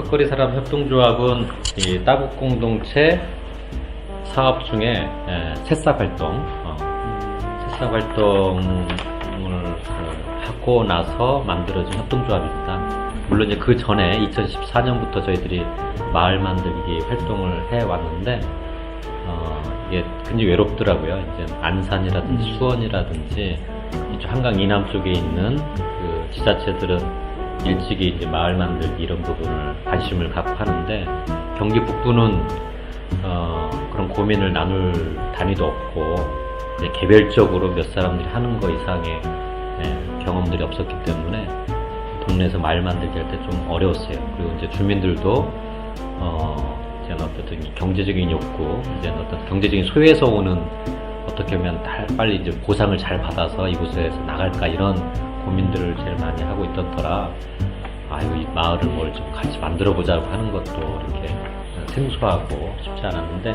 턱걸이 사람 협동조합은 이 따북 공동체 사업 중에 새싹 활동을 하고 나서 만들어진 협동조합입니다. 물론 이제 그 전에 2014년부터 저희들이 마을 만들기 활동을 해왔는데 이게 굉장히 외롭더라고요. 이제 안산이라든지 수원이라든지 이쪽 한강 이남 쪽에 있는 그 지자체들은 일찍이 이제 마을 만들기 이런 부분을 관심을 갖고 하는데 경기 북부는 그런 고민을 나눌 단위도 없고 이제 개별적으로 몇 사람들이 하는 거 이상의 경험들이 없었기 때문에 동네에서 마을 만들기 할 때 좀 어려웠어요. 그리고 이제 주민들도 이제 어떤 경제적인 욕구, 이제 어떤 경제적인 소외에서 오는 어떻게 하면 빨리 이제 보상을 잘 받아서 이곳에서 나갈까 이런 고민들을 제일 많이 하고 있던 터라 이 마을을 뭘 좀 같이 만들어 보자고 하는 것도 이렇게 생소하고 쉽지 않았는데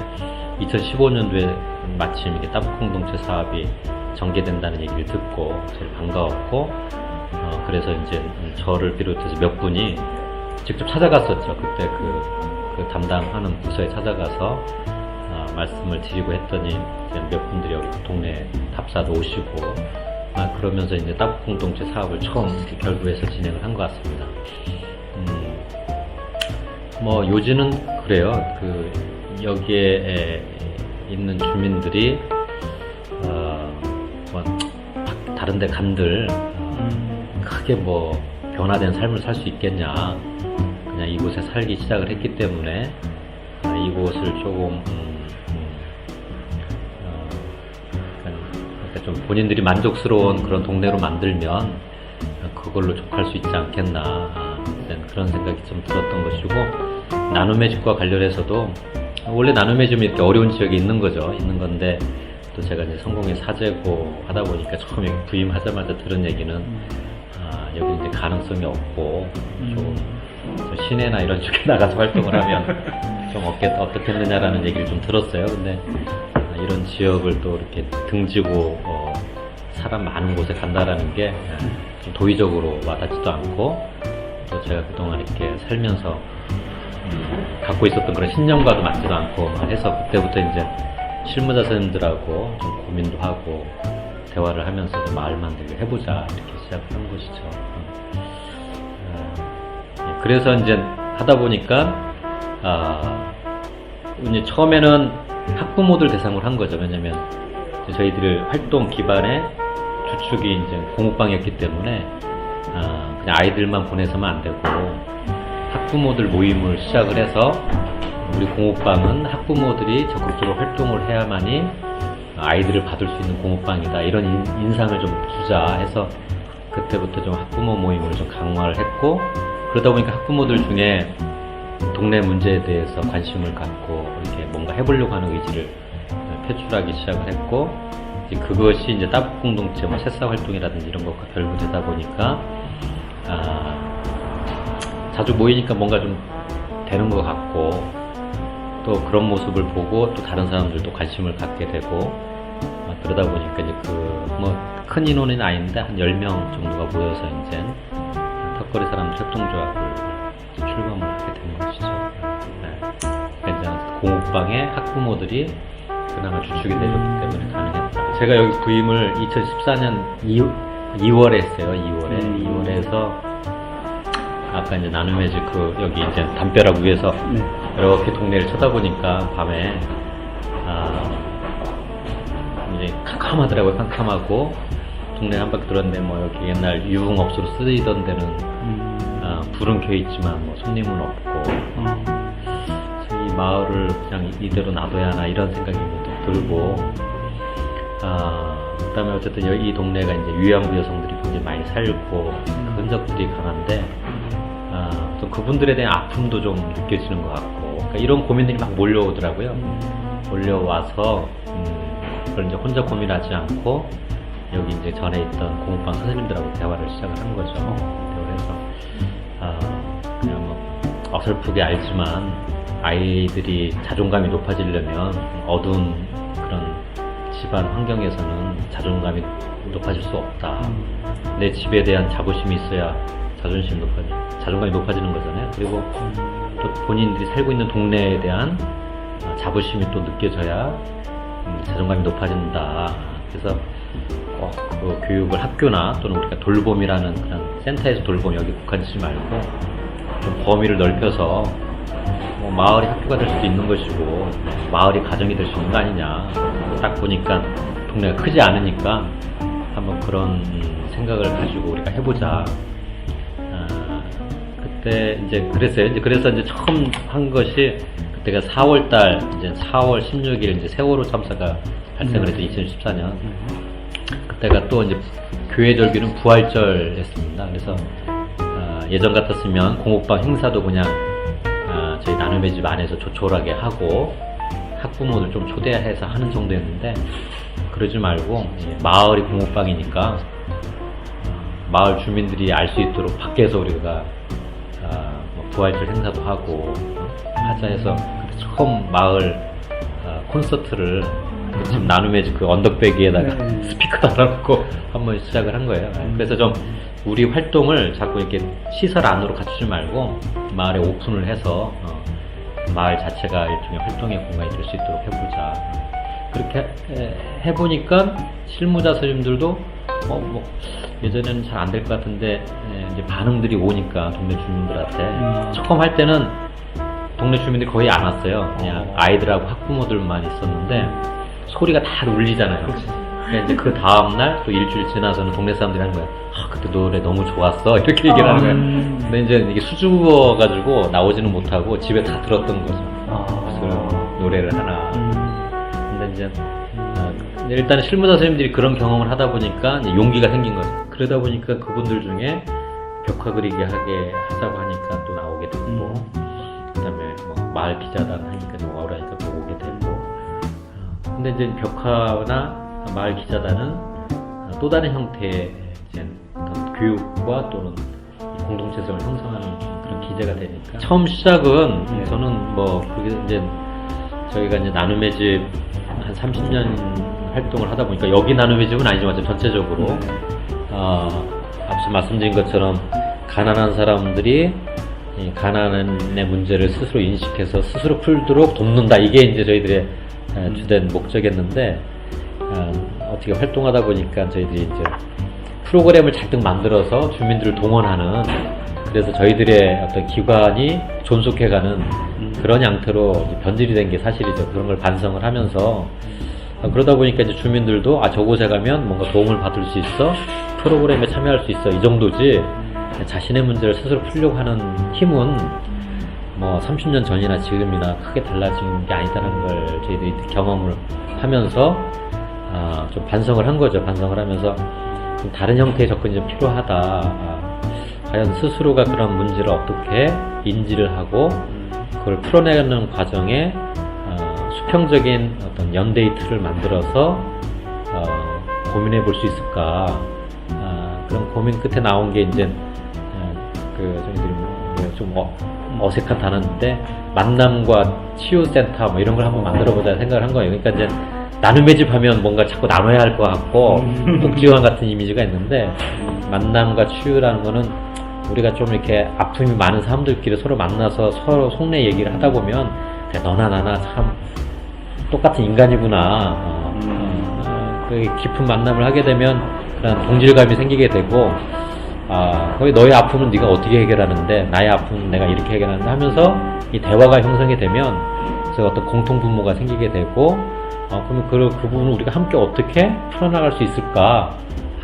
2015년도에 마침 이게 따북 공동체 사업이 전개된다는 얘기를 듣고 제일 반가웠고 그래서 이제 저를 비롯해서 몇 분이 직접 찾아갔었죠. 그때 그 담당하는 부서에 찾아가서 말씀을 드리고 했더니 이제 몇 분들이 여기 동네 답사도 오시고 그러면서 이제 따북 공동체 사업을 처음 결부해서 진행을 한 것 같습니다. 뭐 요지는 그래요. 그 여기에 있는 주민들이 뭐 다른데 간들 크게 뭐 변화된 삶을 살 수 있겠냐. 그냥 이곳에 살기 시작을 했기 때문에 이곳을 조금 그러니까 좀 본인들이 만족스러운 그런 동네로 만들면 그걸로 족할 수 있지 않겠나 그런 생각이 좀 들었던 것이고 나눔의 집과 관련해서도 원래 나눔의 집이 이렇게 어려운 지역이 있는 거죠. 있는 건데 또 제가 이제 성공의 사제고 하다 보니까 처음에 부임하자마자 들은 얘기는 여기 이제 가능성이 없고 좀 시내나 이런 쪽에 나가서 활동을 하면 좀 어떻겠느냐라는 얘기를 좀 들었어요. 근데 이런 지역을 또 이렇게 등지고 사람 많은 곳에 간다라는 게 좀 도의적으로 와닿지도 않고 또 제가 그동안 이렇게 살면서 갖고 있었던 그런 신념과도 맞지도 않고 해서 그때부터 이제 실무자 선생님들하고 좀 고민도 하고 대화를 하면서 마을 만들기 해보자 이렇게 시작한 것이죠. 그래서 이제 하다 보니까 이제 처음에는 학부모들 대상으로 한 거죠. 왜냐면 저희들 활동 기반의 주축이 이제 공부방이었기 때문에 그냥 아이들만 보내서만 안 되고 학부모들 모임을 시작을 해서 우리 공부방은 학부모들이 적극적으로 활동을 해야만이 아이들을 받을 수 있는 공부방이다 이런 인상을 좀 주자 해서 그때부터 좀 학부모 모임을 좀 강화를 했고 그러다 보니까 학부모들 중에 동네 문제에 대해서 관심을 갖고 이렇게 뭔가 해보려고 하는 의지를 표출하기 시작을 했고 이제 그것이 이제 따북 공동체 뭐 새싹 활동이라든지 이런 것과 결부되다 보니까 자주 모이니까 뭔가 좀 되는 것 같고 또 그런 모습을 보고 또 다른 사람들도 관심을 갖게 되고 그러다 보니까 이제 큰 인원은 아닌데 한 10명 정도가 모여서 이제 턱걸이 사람들 협동조합을 출범을 하게 된 것이죠. 그러니까 공부방에 학부모들이 그나마 주축이 되었기 때문에 가능했다. 제가 여기 부임을 2014년 2월에 했어요. 2월에 해서 아까 이제 나눔의 집 여기 이제 담벼락 위에서 이렇게 동네를 쳐다보니까 밤에 이제 캄캄하더라고요. 캄캄하고 동네 한 바퀴 돌았는데 뭐 여기 옛날 유흥업소로 쓰이던 데는 불은 켜 있지만 뭐 손님은 없고 이 마을을 그냥 이대로 놔둬야 하나 이런 생각이 들고 그다음에 어쨌든 이 동네가 이제 위안부 여성들이 굉장히 많이 살고 흔적들이 강한데 또 그분들에 대한 아픔도 좀 느껴지는 것 같고 그러니까 이런 고민들이 막 몰려오더라고요. 몰려와서 그걸 이제 혼자 고민하지 않고 여기 이제 전에 있던 공부방 선생님들하고 대화를 시작을 한 거죠. 대화를 해서 그냥 뭐 어설프게 알지만 아이들이 자존감이 높아지려면 어두운 그런 집안 환경에서는 자존감이 높아질 수 없다. 내 집에 대한 자부심이 있어야 자존감이 높아지는 거잖아요. 그리고 본인들이 살고 있는 동네에 대한 자부심이 또 느껴져야 자존감이 높아진다. 그래서 꼭 그 교육을 학교나 또는 우리가 돌봄이라는 그런 센터에서 돌봄 여기 국한지지 말고 좀 범위를 넓혀서 뭐 마을이 학교가 될 수도 있는 것이고 마을이 가정이 될 수 있는 거 아니냐. 딱 보니까 동네가 크지 않으니까 한번 그런 생각을 가지고 우리가 해보자. 그때 이제 그래서 이제 처음 한 것이 그때가 4월달 이제 4월 16일 이제 세월호 참사가 발생을 해서 2014년 그때가 또 이제 교회절기는 부활절이었습니다. 그래서 예전 같았으면 공업방 행사도 그냥 저희 나눔의 집 안에서 조촐하게 하고 학부모들 좀 초대해서 하는 정도였는데 그러지 말고 마을이 공업방이니까 마을 주민들이 알 수 있도록 밖에서 우리가 부활절 행사도 하고 하자 해서 처음 마을 콘서트를 지금 나눔의 집 그 언덕배기에다가 스피커 달아놓고 한번 시작을 한 거예요. 그래서 좀 우리 활동을 자꾸 이렇게 시설 안으로 갖추지 말고 마을에 오픈을 해서 마을 자체가 일종의 활동의 공간이 될 수 있도록 해보자. 그렇게 해보니까 실무자 선생님들도 뭐 예전에는 잘 안 될 것 같은데 이제 반응들이 오니까 동네 주민들한테 처음 할 때는 동네 주민들이 거의 안 왔어요. 그냥 아이들하고 학부모들만 있었는데 소리가 다 울리잖아요. 그러니까 이제 그 다음날 또 일주일 지나서는 동네 사람들이 하는 거야. 그때 노래 너무 좋았어. 이렇게 얘기를 하는 거야. 근데 이제 이게 수줍어가지고 나오지는 못하고 집에 다 들었던 거죠. 그래서 노래를 하나. 근데 이제 일단 실무자 선생님들이 그런 경험을 하다 보니까 이제 용기가 생긴 거죠. 그러다 보니까 그분들 중에 벽화 그리기 하게 하자고 하니까 또 나오게 되고 그다음에 뭐 마을 기자단 하니까 좀 와우라니까 또 오게 되고 근데 이제 벽화나 마을 기자단은 또 다른 형태의 이제 어떤 교육과 또는 공동체성을 형성하는 그런 기제가 되니까 처음 시작은 저는 뭐 그게 이제 저희가 이제 나눔의 집 한 30년 활동을 하다 보니까 여기 나눔의 집은 아니지만 전체적으로 앞서 말씀드린 것처럼 가난한 사람들이 이 가난의 문제를 스스로 인식해서 스스로 풀도록 돕는다. 이게 이제 저희들의 주된 목적이었는데 어떻게 활동하다 보니까 저희들이 이제 프로그램을 잔뜩 만들어서 주민들을 동원하는 그래서 저희들의 어떤 기관이 존속해가는 그런 양태로 변질이 된 게 사실이죠. 그런 걸 반성을 하면서 그러다 보니까 이제 주민들도 저곳에 가면 뭔가 도움을 받을 수 있어 프로그램에 참여할 수 있어 이 정도지 자신의 문제를 스스로 풀려고 하는 힘은 뭐 30년 전이나 지금이나 크게 달라진 게 아니다라는 걸 저희들이 경험을 하면서 좀 반성을 한 거죠. 반성을 하면서 좀 다른 형태의 접근이 좀 필요하다. 과연 스스로가 그런 문제를 어떻게 인지를 하고 그걸 풀어내는 과정에 수평적인 어떤 연대의 틀을 만들어서 고민해 볼 수 있을까. 그런 고민 끝에 나온 게 이제 저희들이 좀 어색한 단어인데 만남과 치유센터 뭐 이런 걸 한번 만들어보자 생각을 한 거예요. 그러니까 이제 나눔의 집 하면 뭔가 자꾸 나눠야 할 것 같고 복지관 같은 이미지가 있는데 만남과 치유라는 거는 우리가 좀 이렇게 아픔이 많은 사람들끼리 서로 만나서 서로 속내 얘기를 하다 보면 너나 나나 참 똑같은 인간이구나. 깊은 만남을 하게 되면 그런 동질감이 생기게 되고 거기 너의 아픔은 네가 어떻게 해결하는데 나의 아픔은 내가 이렇게 해결하는데 하면서 이 대화가 형성이 되면 그래서 어떤 공통 분모가 생기게 되고 그러면 그 부분을 우리가 함께 어떻게 풀어나갈 수 있을까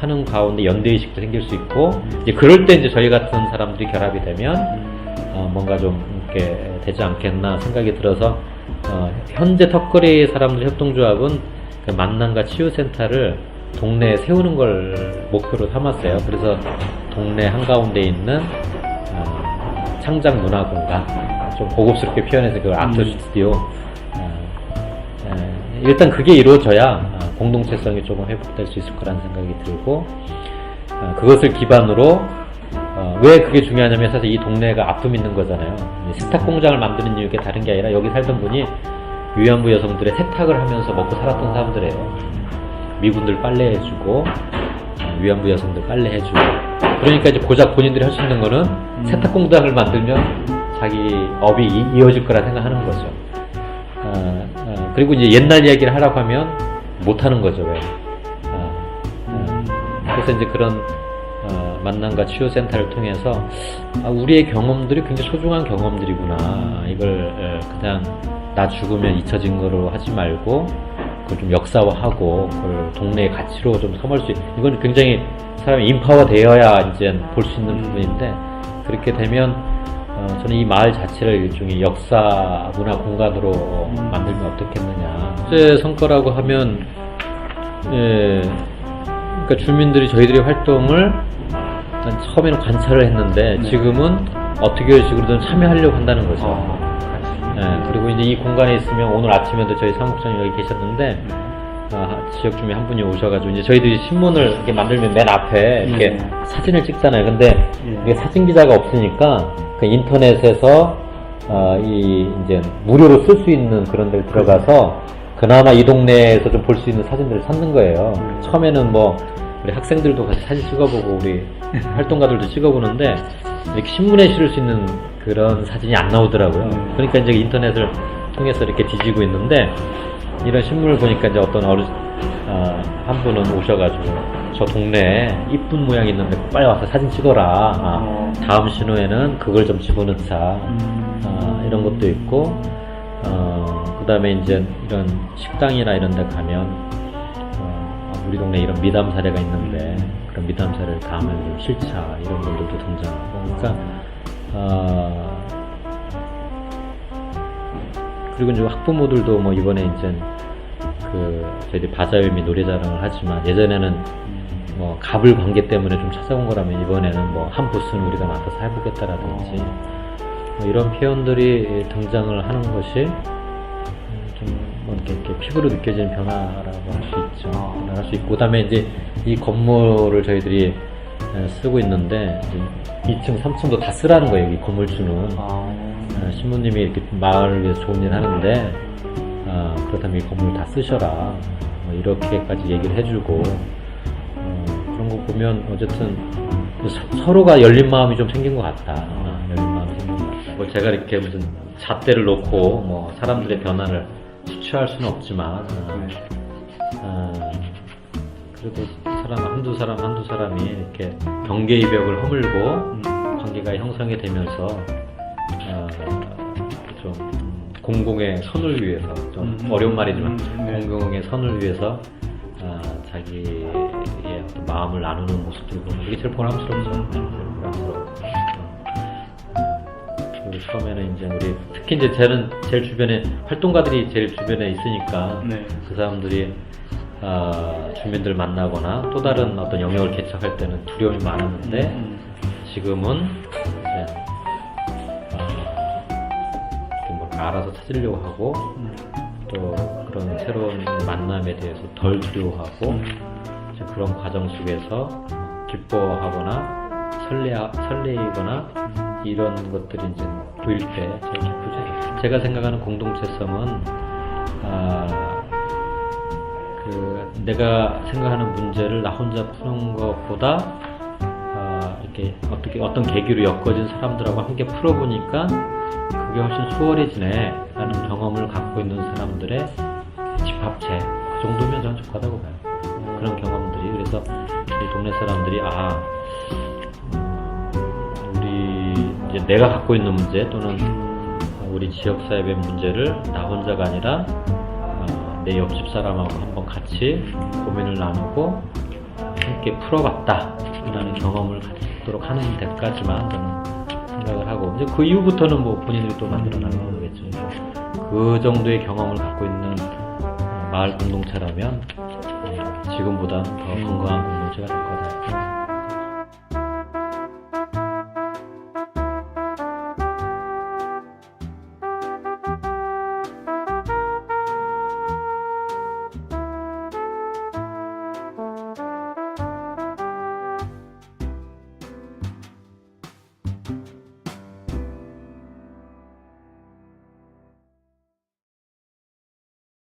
하는 가운데 연대의식도 생길 수 있고 이제 그럴 때 이제 저희 같은 사람들이 결합이 되면 뭔가 좀 이렇게 되지 않겠나 생각이 들어서 현재 턱걸이 사람들 협동조합은 그 만남과 치유센터를 동네에 세우는 걸 목표로 삼았어요. 그래서 동네 한가운데 있는 창작 문화 공간 좀 고급스럽게 표현해서 그 아트 스튜디오 일단 그게 이루어져야 공동체성이 조금 회복될 수 있을 거라는 생각이 들고 그것을 기반으로 왜 그게 중요하냐면 사실 이 동네가 아픔 있는 거잖아요. 세탁 공장을 만드는 이유가 다른 게 아니라 여기 살던 분이 위안부 여성들의 세탁을 하면서 먹고 살았던 사람들이에요. 미군들 빨래해주고 위안부 여성들 빨래해주고 그러니까 이제 고작 본인들이 할 수 있는 거는 세탁 공장을 만들면 자기 업이 이어질 거라 생각하는 거죠. 그리고 이제 옛날 이야기를 하라고 하면 못 하는 거죠. 왜? 그래서 이제 그런 만남과 치유센터를 통해서 우리의 경험들이 굉장히 소중한 경험들이구나. 이걸 그냥 나 죽으면 잊혀진 거로 하지 말고 그걸 좀 역사화하고 그걸 동네의 가치로 좀 삼을 수 있는, 이건 굉장히 사람이 인파화 되어야 이제 볼 수 있는 부분인데, 그렇게 되면 저는 이 마을 자체를 일종의 역사 문화 공간으로 만들면 어떻겠느냐. 제 성과라고 하면 그러니까 주민들이 저희들의 활동을 처음에는 관찰을 했는데 지금은 어떻게 식으로든 참여하려고 한다는 거죠. 그리고 이제 이 공간에 있으면, 오늘 아침에도 저희 사무국장님 여기 계셨는데 지역 주민 한 분이 오셔가지고, 이제 저희들이 신문을 이렇게 만들면 맨 앞에 이렇게 사진을 찍잖아요. 근데 이게 사진 기자가 없으니까 그 인터넷에서 이제 무료로 쓸 수 있는 그런 데를 들어가서 그나마 이 동네에서 좀 볼 수 있는 사진들을 찾는 거예요. 처음에는 뭐 우리 학생들도 같이 사진 찍어보고 우리 활동가들도 찍어보는데 이렇게 신문에 실을 수 있는 그런 사진이 안 나오더라고요. 그러니까 이제 인터넷을 통해서 이렇게 뒤지고 있는데, 이런 신문을 보니까 이제 어떤 한 분은 오셔가지고 저 동네에 이쁜 모양이 있는데 빨리 와서 사진 찍어라. 다음 신호에는 그걸 좀 집어넣자. 이런 것도 있고, 그 다음에 이제 이런 식당이나 이런 데 가면 우리 동네에 이런 미담 사례가 있는데 그런 미담 사례를 다음에 좀 실차, 이런 분들도 등장하고. 그러니까 그리고 이제 학부모들도 뭐 이번에 이제 저희들이 바자유미 노래자랑을 하지만, 예전에는 뭐 갑을 관계 때문에 좀 찾아온 거라면 이번에는 뭐 한 부스는 우리가 맡아서 해보겠다라든지 뭐 이런 표현들이 등장을 하는 것이 좀 뭐 이렇게 피부로 느껴지는 변화라고 할 수 있죠. 변화할 수 있고, 그다음에 이제 이 건물을 저희들이 쓰고 있는데 2층, 3층도 다 쓰라는 거예요. 이 건물주는. 신부님이 이렇게 마을을 위해서 좋은 일 하는데 그렇다면 이 건물 다 쓰셔라. 뭐 이렇게까지 얘기를 해주고, 그런 거 보면 어쨌든 서로가 열린 마음이 좀 생긴 것 같다. 열린 마음이 생긴 것 같다. 뭐 제가 이렇게 무슨 잣대를 놓고 뭐 사람들의 변화를 수취할 수는 없지만, 그래도 한두 사람이 이렇게 경계의 벽을 허물고 관계가 형성이 되면서 좀 공공의 선을 위해서, 좀 어려운 말이지만 공공의 선을 위해서 자기의 어떤 마음을 나누는 모습들 보면 그게 제일 보람스럽죠. 보람스럽고. 그리고 처음에는 이제 우리 특히 이제 저는 제일 주변에 활동가들이 제일 주변에 있으니까 그 사람들이 주민들 만나거나 또 다른 어떤 영역을 개척할 때는 두려움이 많았는데 지금은 이제 뭔가 알아서 찾으려고 하고 또 그런 새로운 만남에 대해서 덜 두려워하고 이제 그런 과정 속에서 기뻐하거나 설레이거나 이런 것들이 이제 보일 때 제일 기쁘죠. 제가 생각하는 공동체성은 내가 생각하는 문제를 나 혼자 푸는 것보다 이렇게 어떤 계기로 엮어진 사람들하고 함께 풀어보니까 그게 훨씬 수월해지네 라는 경험을 갖고 있는 사람들의 집합체, 그 정도면 저는 족하다고 봐요. 그런 경험들이. 그래서 이 동네 사람들이 우리 이제 내가 갖고 있는 문제 또는 우리 지역사회의 문제를 나 혼자가 아니라 내 옆집 사람하고 한번 같이 고민을 나누고 함께 풀어봤다 라는 경험을 갖도록 하는 데까지만 저는 생각을 하고, 이제 그 이후부터는 뭐 본인들이 또 만들어 나가겠죠. 그 정도의 경험을 갖고 있는 마을 공동체라면 지금보다는 더 건강한 공동체가 될 거다.